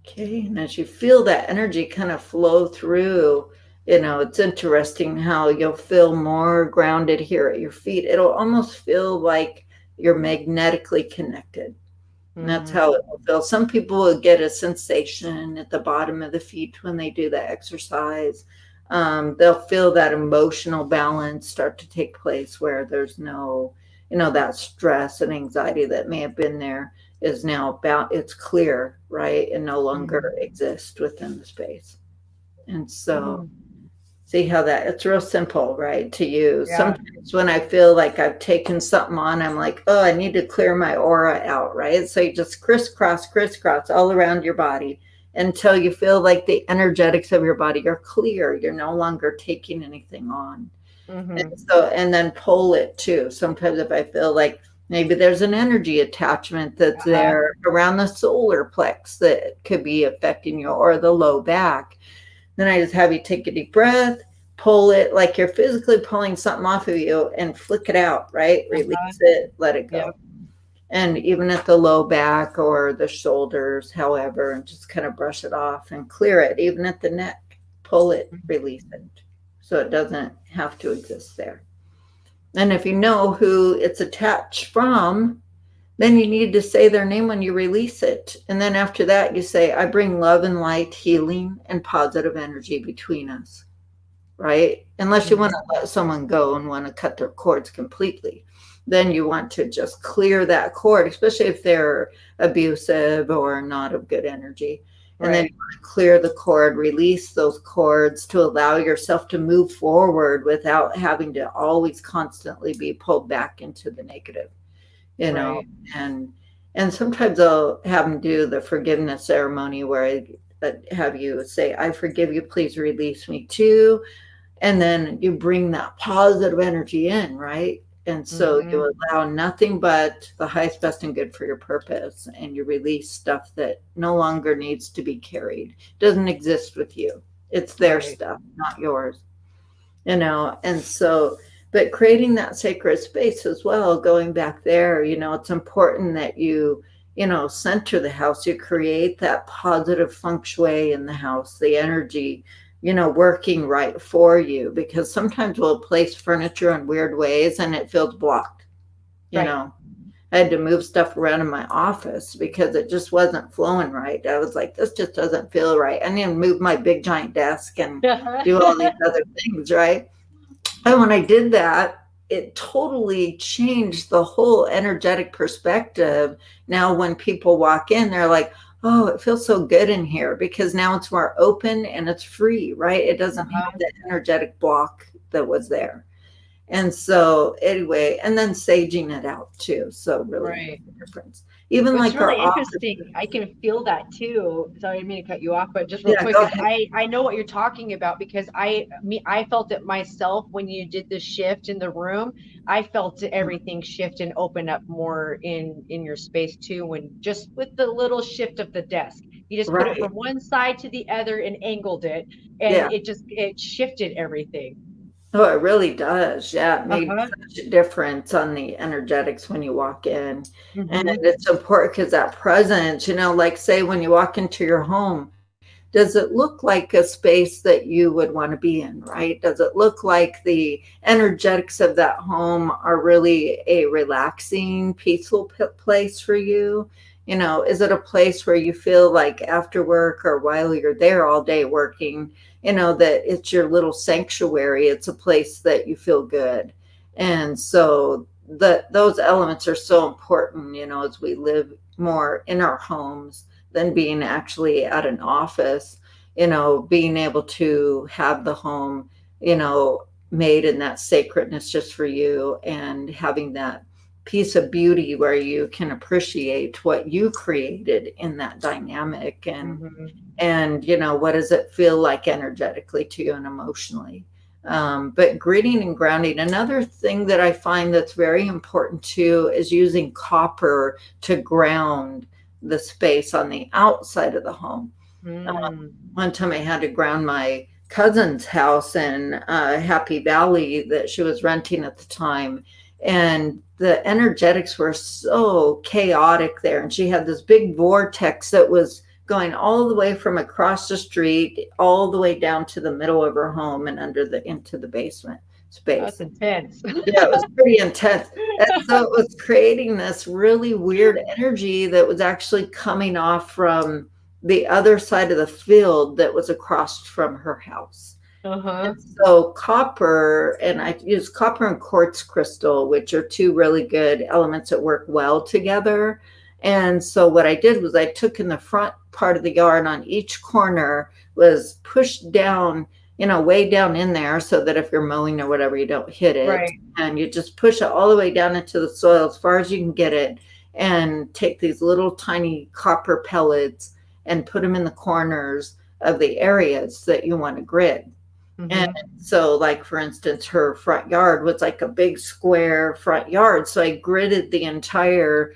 Okay, and as you feel that energy kind of flow through, it's interesting how you'll feel more grounded here at your feet. It'll almost feel like you're magnetically connected. And that's how it will feel. Some people will get a sensation at the bottom of the feet when they do that exercise. They'll feel that emotional balance start to take place, where there's no, that stress and anxiety that may have been there is now it's clear, right? And no longer exists within the space. And so see how it's real simple, right, to use. Yeah. Sometimes when I feel like I've taken something on, I'm like, oh, I need to clear my aura out, right? So you just crisscross all around your body until you feel like the energetics of your body are clear. You're no longer taking anything on. And then pull it too. Sometimes if I feel like maybe there's an energy attachment that's there around the solar plex that could be affecting you, or the low back, then I just have you take a deep breath, pull it like you're physically pulling something off of you, and flick it out, right? Release it, let it go. Yep. And even at the low back or the shoulders, however, and just kind of brush it off and clear it. Even at the neck, pull it, release it, so it doesn't have to exist there. And if you know who it's attached from, then you need to say their name when you release it. And then after that, you say, I bring love and light, healing, and positive energy between us, right? Unless you want to let someone go and want to cut their cords completely. Then you want to just clear that cord, especially if they're abusive or not of good energy. And then you want to clear the cord, release those cords to allow yourself to move forward without having to always constantly be pulled back into the negative, and sometimes I'll have them do the forgiveness ceremony where I have you say, I forgive you, please release me too. And then you bring that positive energy in, right? And so you allow nothing but the highest, best, and good for your purpose. And you release stuff that no longer needs to be carried. Doesn't exist with you. It's their stuff, not yours. And so, but creating that sacred space as well, going back there, it's important that you center the house. You create that positive feng shui in the house, the energy, working right for you, because sometimes we'll place furniture in weird ways and it feels blocked, you know. I had to move stuff around in my office because it just wasn't flowing right. I was like, this just doesn't feel right. I need to move my big giant desk and do all these other things, right? And when I did that, it totally changed the whole energetic perspective. Now, when people walk in, they're like, oh, it feels so good in here because now it's more open and it's free, right? It doesn't have the energetic block that was there. And so anyway, and then saging it out too. So really makes a difference. Even It's like really our interesting. office. I can feel that too. Sorry, I didn't mean to cut you off, but just real Yeah, quick, go because ahead. I know what you're talking about because I felt it myself when you did the shift in the room. I felt everything shift and open up more in your space too. When just with the little shift of the desk, you just put it Right. from one side to the other and angled it, and Yeah. it shifted everything. Oh, it really does. Yeah, it made Uh-huh. such a difference on the energetics when you walk in. And Mm-hmm. it's important because that presence, like say when you walk into your home, does it look like a space that you would want to be in, right? Does it look like the energetics of that home are really a relaxing, peaceful place for you? Is it a place where you feel like after work or while you're there all day working, that it's your little sanctuary? It's a place that you feel good. And so those elements are so important, as we live more in our homes than being actually at an office, being able to have the home, made in that sacredness just for you and having that piece of beauty where you can appreciate what you created in that dynamic Mm-hmm. and what does it feel like energetically to you and emotionally. But gritting and grounding, another thing that I find that's very important too is using copper to ground the space on the outside of the home. Mm. One time I had to ground my cousin's house in Happy Valley that she was renting at the time. And the energetics were so chaotic there. And she had this big vortex that was going all the way from across the street, all the way down to the middle of her home and into the basement That's space. intense. Yeah, it was pretty intense. And so it was creating this really weird energy that was actually coming off from the other side of the field that was across from her house. Uh-huh. And so copper, and I use copper and quartz crystal, which are two really good elements that work well together. And so what I did was I took in the front part of the yard on each corner was pushed down, way down in there so that if you're mowing or whatever, you don't hit it. Right. And you just push it all the way down into the soil as far as you can get it and take these little tiny copper pellets and put them in the corners of the areas that you want to grid. And Mm-hmm. so, like, for instance, her front yard was like a big square front yard. So I gridded the entire,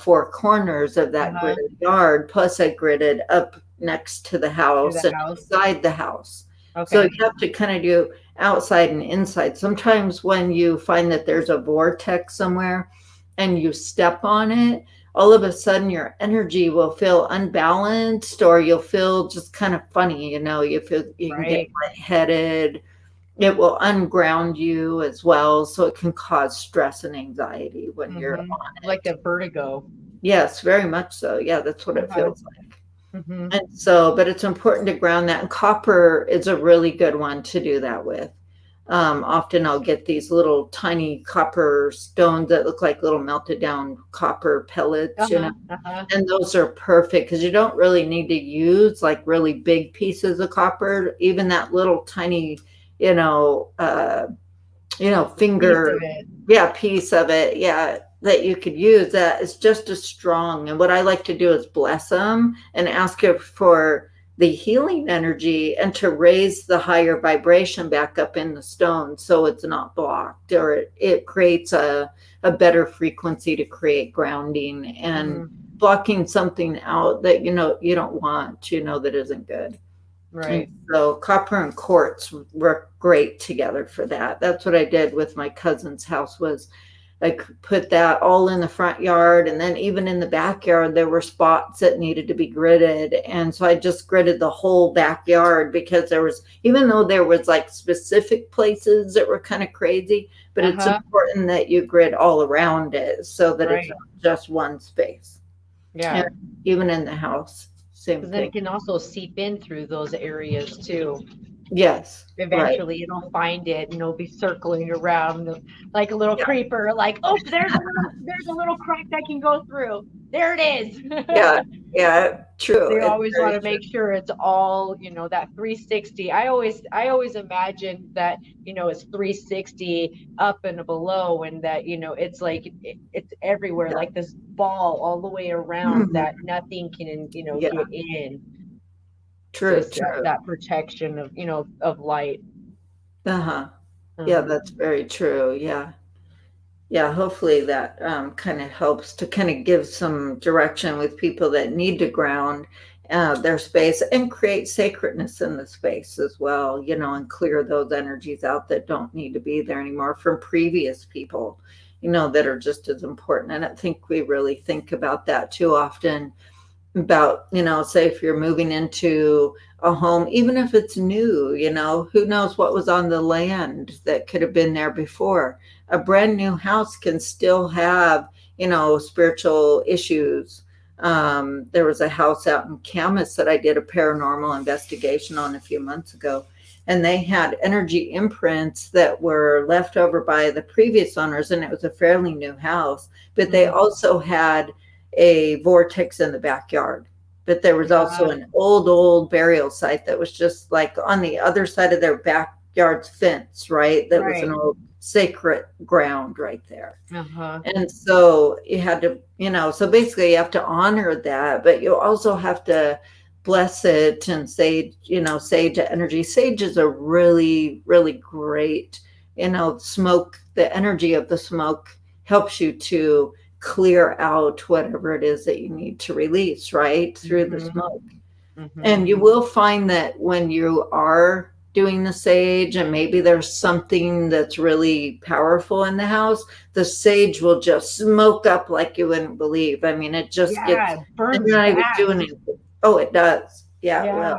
four corners of that Uh-huh. gridded yard. Plus, I gridded up next to the To the house and house. inside the house. So Okay. you have to kind of do outside and inside. Sometimes when you find that there's a vortex somewhere and you step on it, all of a sudden your energy will feel unbalanced or you'll feel just kind of funny, you feel you can get Right. lightheaded. It will unground you as well. So it can cause stress and anxiety when you're Mm-hmm. on Like it. a vertigo. Yes, very much so. Yeah, that's what it Uh-huh. feels like. Mm-hmm. And so, but it's important to ground that. And copper is a really good one to do that with. Often I'll get these little tiny copper stones that look like little melted down copper pellets, Uh-huh. Uh-huh. and those are perfect because you don't really need to use like really big pieces of copper. Even that little tiny, you know, uh, Piece finger, of it. yeah, piece of it, yeah, that you could use that is just as strong. And what I like to do is bless them and ask it for the healing energy and to raise the higher vibration back up in the stone so it's not blocked or it creates a better frequency to create grounding and Mm-hmm. blocking something out that you don't want, that isn't good. And Right. so copper and quartz work great together for that. That's what I did with my cousin's house was I put that all in the front yard, and then even in the backyard, there were spots that needed to be gridded. And so I just gridded the whole backyard because there was, even though there was like specific places that were kind of crazy, but it's important that you grid all around it so that it's not just one space. Yeah. And even in the house, same thing. Then it can also seep in through those areas too. Yes. Eventually it'll find it and it'll be circling around like a little creeper, like, oh, there's a little crack that can go through. There it is. Yeah, true. They always want to make sure it's all, that 360. I always imagine that, it's 360 up and below, and that, it's like it's everywhere, like this ball all the way around that nothing can, get in. True. That protection of, of light. Yeah, that's very true. Yeah, hopefully that kind of helps to kind of give some direction with people that need to ground their space and create sacredness in the space as well, and clear those energies out that don't need to be there anymore from previous people, that are just as important. And I think we really think about that too often, about, say if you're moving into a home, even if it's new, who knows what was on the land that could have been there before. A brand new house can still have, spiritual issues. There was a house out in Camas that I did a paranormal investigation on a few months ago, and they had energy imprints that were left over by the previous owners, and it was a fairly new house, but they also had a vortex in the backyard. But there was also an old burial site that was just like on the other side of their backyard's fence, right? That was an old sacred ground right there. And so you had to, so basically you have to honor that, but you also have to bless it and sage, sage energy. Sage is a really, really great, smoke. The energy of the smoke helps you to clear out whatever it is that you need to release, right, through the smoke. And you will find that when you are doing the sage and maybe there's something that's really powerful in the house, the sage will just smoke up like you wouldn't believe. I mean, it just gets burns. Not even doing it. Oh, it does. Well,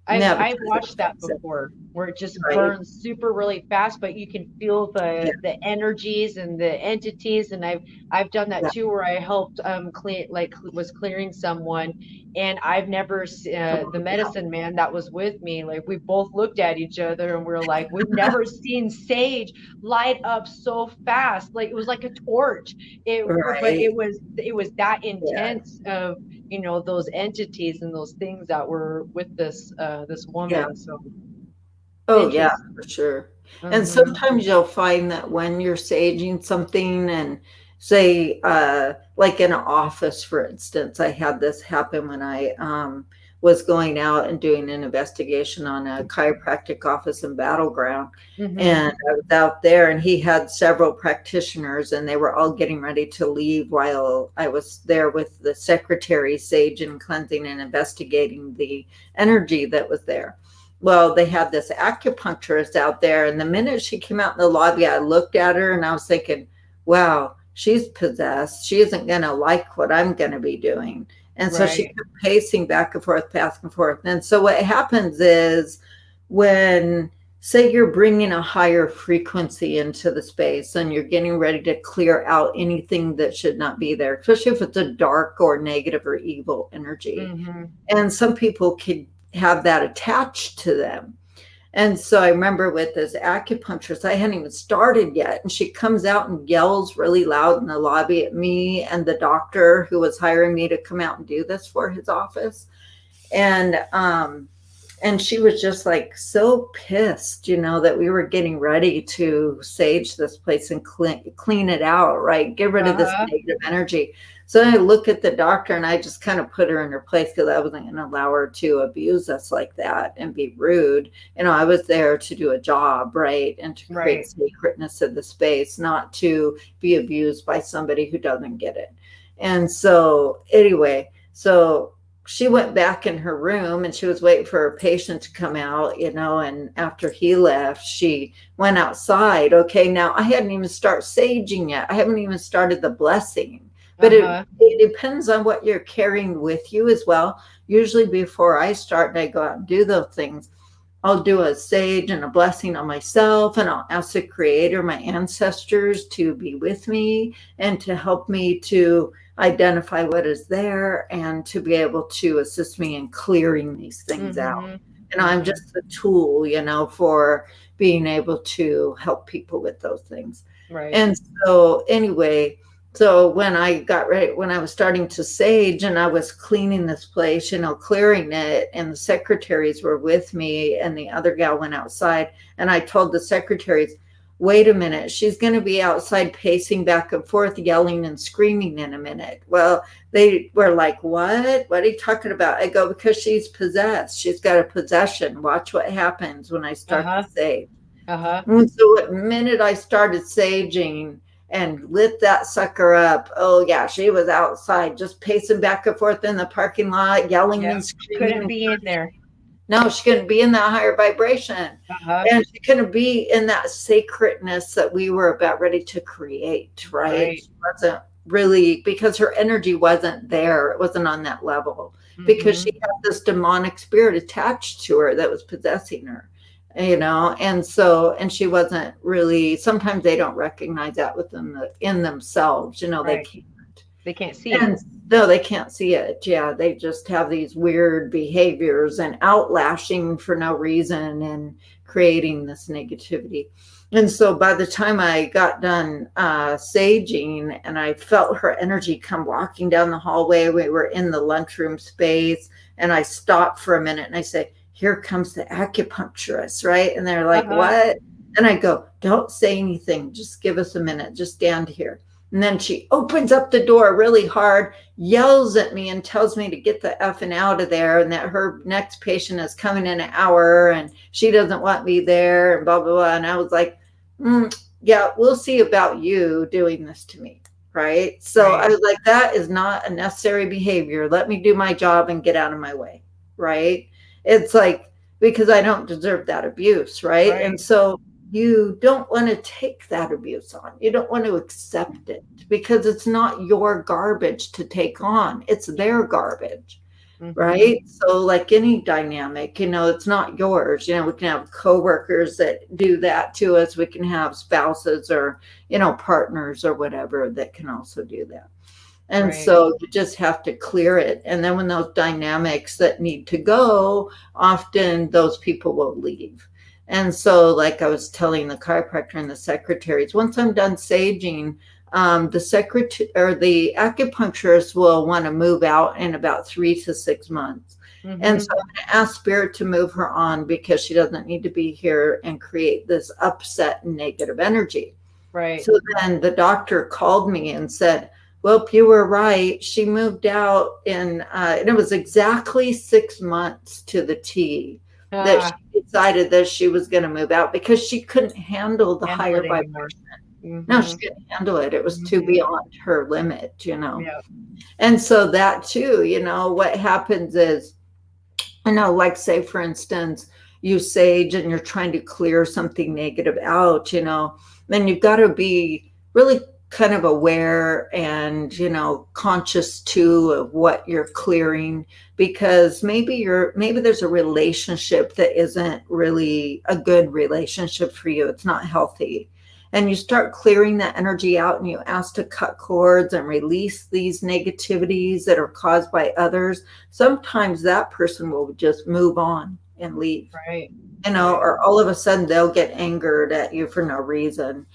I've watched that before, where it just burns super really fast, but you can feel the energies and the entities. And I've done that too, where I helped clean, like was clearing someone, and I've never the medicine man that was with me, like we both looked at each other and we're like, we've never seen sage light up so fast. Like it was like a torch. But it was that intense of, those entities and those things that were with this woman. So for sure. And sometimes you'll find that when you're saging something, and say like in an office, for instance, I had this happen when I was going out and doing an investigation on a chiropractic office in Battleground. And I was out there, and he had several practitioners, and they were all getting ready to leave while I was there with the secretary, saging, cleansing, and investigating the energy that was there. Well, they had this acupuncturist out there, and the minute she came out in the lobby, I looked at her and I was thinking, wow, she's possessed. She isn't going to like what I'm going to be doing. And so she kept pacing back and forth. And so what happens is, when, say you're bringing a higher frequency into the space and you're getting ready to clear out anything that should not be there, especially if it's a dark or negative or evil energy. And some people could have that attached to them. And so I remember with this acupuncturist, I hadn't even started yet, and she comes out and yells really loud in the lobby at me and the doctor who was hiring me to come out and do this for his office. And she was just like so pissed, that we were getting ready to sage this place and clean it out, right? Get rid of this negative energy. So I look at the doctor and I just kind of put her in her place, because I wasn't going to allow her to abuse us like that and be rude. I was there to do a job, right? And to create sacredness of the space, not to be abused by somebody who doesn't get it. And so anyway, she went back in her room and she was waiting for her patient to come out, and after he left, she went outside. Okay, now I hadn't even started saging yet. I haven't even started the blessing. But it depends on what you're carrying with you as well. Usually before I start and I go out and do those things, I'll do a sage and a blessing on myself, and I'll ask the creator, my ancestors, to be with me and to help me to identify what is there and to be able to assist me in clearing these things out. And I'm just the tool, for being able to help people with those things. Right. And so anyway, so when I got ready, when I was starting to sage and I was cleaning this place, clearing it, and the secretaries were with me and the other gal went outside, and I told the secretaries, wait a minute, she's going to be outside pacing back and forth, yelling and screaming in a minute. Well, they were like, what are you talking about? I go, because she's possessed. She's got a possession. Watch what happens when I start to sage. And so the minute I started saging and lit that sucker up, oh yeah, she was outside just pacing back and forth in the parking lot, yelling and screaming. Couldn't be in there. No, she couldn't be in that higher vibration. And she couldn't be in that sacredness that we were about ready to create, right? She wasn't really, because her energy wasn't there. It wasn't on that level because she had this demonic spirit attached to her that was possessing her, and she wasn't really, sometimes they don't recognize that in themselves, they can't see it. No, they can't see it. Yeah, they just have these weird behaviors and outlashing for no reason and creating this negativity. And so by the time I got done saging and I felt her energy come walking down the hallway, we were in the lunchroom space, and I stopped for a minute and I said, here comes the acupuncturist, right? And they're like, what? And I go, don't say anything. Just give us a minute. Just stand here. And then she opens up the door really hard, yells at me and tells me to get the effing out of there, and that her next patient is coming in an hour and she doesn't want me there and blah, blah, blah. And I was like, yeah, we'll see about you doing this to me. Right. So I was like, that is not a necessary behavior. Let me do my job and get out of my way. Right. It's like, because I don't deserve that abuse. Right. And so you don't want to take that abuse on. You don't want to accept it because it's not your garbage to take on. It's their garbage, right? So like any dynamic, it's not yours. We can have coworkers that do that to us. We can have spouses or, partners or whatever that can also do that. And so you just have to clear it. And then when those dynamics that need to go, often those people will leave. And so, like I was telling the chiropractor and the secretaries, once I'm done saging, the acupuncturist will want to move out in about 3 to 6 months. And so I'm going to ask Spirit to move her on because she doesn't need to be here and create this upset and negative energy. Right. So then the doctor called me and said, well, you were right. She moved out and it was exactly 6 months to the T. That she decided that she was going to move out because she couldn't handle the higher vibration. No, she couldn't handle it. It was too beyond her limit, And so that too, what happens is, like say, for instance, you sage and you're trying to clear something negative out, then you've got to be really kind of aware and, conscious too of what you're clearing, because maybe there's a relationship that isn't really a good relationship for you. It's not healthy. And you start clearing that energy out and you ask to cut cords and release these negativities that are caused by others. Sometimes that person will just move on and leave, right? Or all of a sudden they'll get angered at you for no reason.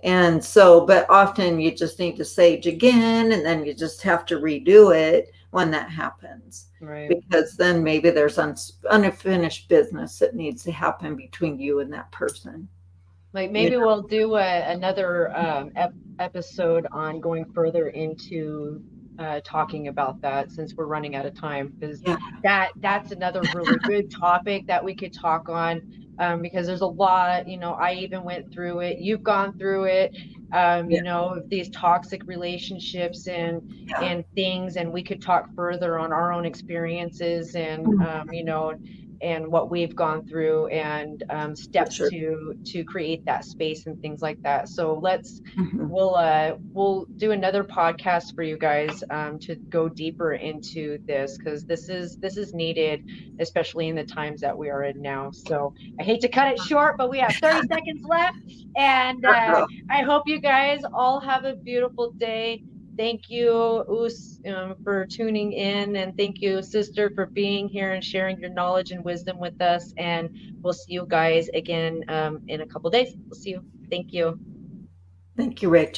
And so, but often you just need to sage again, and then you just have to redo it when that happens. Right. Because then maybe there's unfinished business that needs to happen between you and that person. Like maybe we'll do another episode on going further into talking about that, since we're running out of time, because Yeah. that's another really good topic that we could talk on, because there's a lot, I even went through it, you've gone through it, Yeah. these toxic relationships Yeah. and things, and we could talk further on our own experiences and Mhm. and what we've gone through, and For steps sure. to create that space and things like that. So Mhm. we'll do another podcast for you guys, to go deeper into this, because this is needed, especially in the times that we are in now. So I hate to cut it short, but we have 30 seconds left, and Uh-oh. I hope you guys all have a beautiful day. Thank you, Us, for tuning in, and thank you, sister, for being here and sharing your knowledge and wisdom with us. And we'll see you guys again, in a couple days. We'll see you. Thank you. Thank you, Rachel.